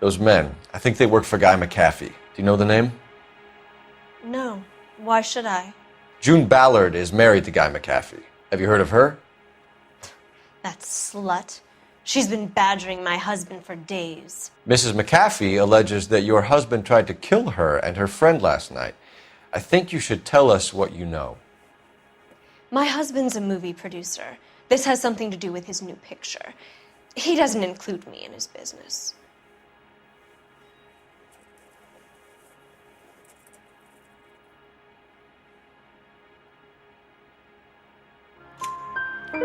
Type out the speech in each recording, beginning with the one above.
Those men, I think they work for Guy McAfee. Do you know the name? No. Why should I? June Ballard is married to Guy McAfee. Have you heard of her? That slut. She's been badgering my husband for days. Mrs. McAfee alleges that your husband tried to kill her and her friend last night. I think you should tell us what you know. My husband's a movie producer. This has something to do with his new picture. He doesn't include me in his business.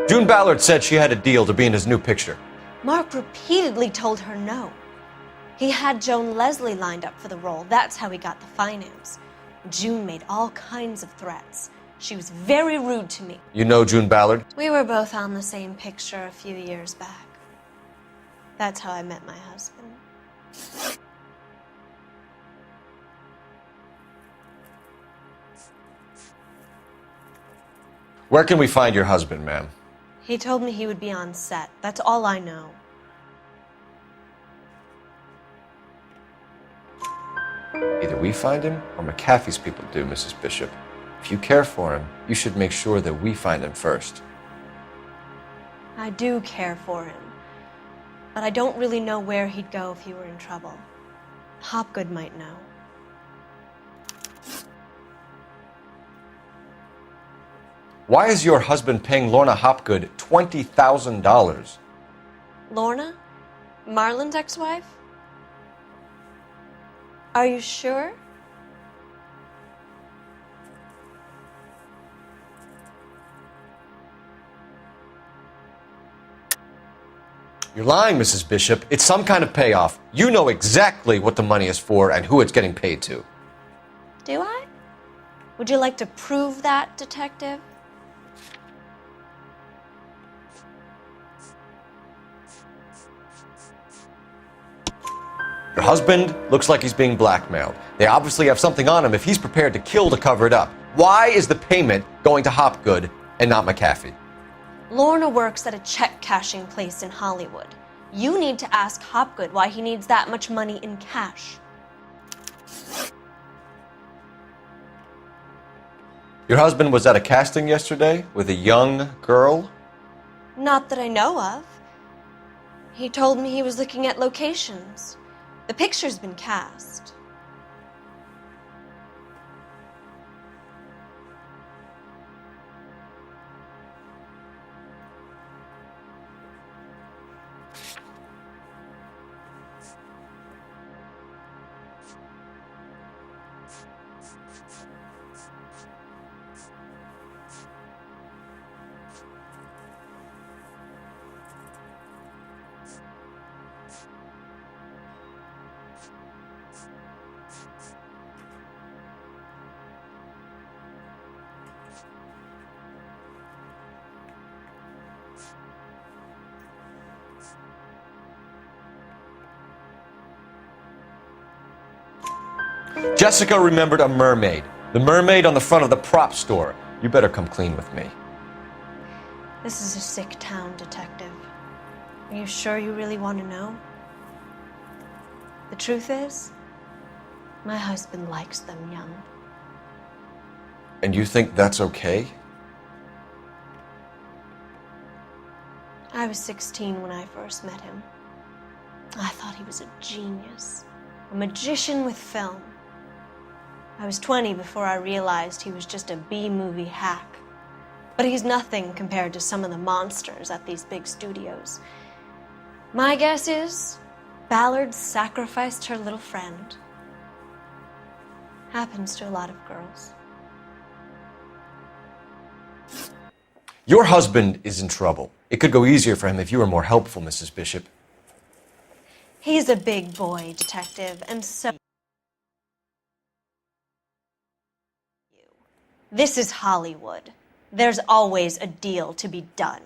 June Ballard said she had a deal to be in his new picture. Mark repeatedly told her no. He had Joan Leslie lined up for the role. That's how he got the finance. June made all kinds of threats. She was very rude to me. You know June Ballard? We were both on the same picture a few years back. That's how I met my husband. Where can we find your husband, ma'am? He told me he would be on set. That's all I know. Either we find him or McAfee's people do, Mrs. Bishop. If you care for him, you should make sure that we find him first. I do care for him, but I don't really know where he'd go if he were in trouble. Hopgood might know. Why is your husband paying Lorna Hopgood $20,000? Lorna? Marlon's ex-wife? Are you sure? You're lying, Mrs. Bishop. It's some kind of payoff. You know exactly what the money is for and who it's getting paid to. Do I? Would you like to prove that, detective? Your husband looks like he's being blackmailed. They obviously have something on him if he's prepared to kill to cover it up. Why is the payment going to Hopgood and not McAfee? Lorna works at a check-cashing place in Hollywood. You need to ask Hopgood why he needs that much money in cash. Your husband was at a casting yesterday with a young girl? Not that I know of. He told me he was looking at locations. The picture's been cast. Jessica remembered a mermaid. The mermaid on the front of the prop store. You better come clean with me. This is a sick town, detective. Are you sure you really want to know? The truth is, my husband likes them young. And you think that's okay? I was 16 when I first met him. I thought he was a genius, a magician with film. I was 20 before I realized he was just a B-movie hack. But he's nothing compared to some of the monsters at these big studios. My guess is Ballard sacrificed her little friend. Happens to a lot of girls. Your husband is in trouble. It could go easier for him if you were more helpful, Mrs. Bishop. He's a big boy, detective, and so... This is Hollywood. There's always a deal to be done.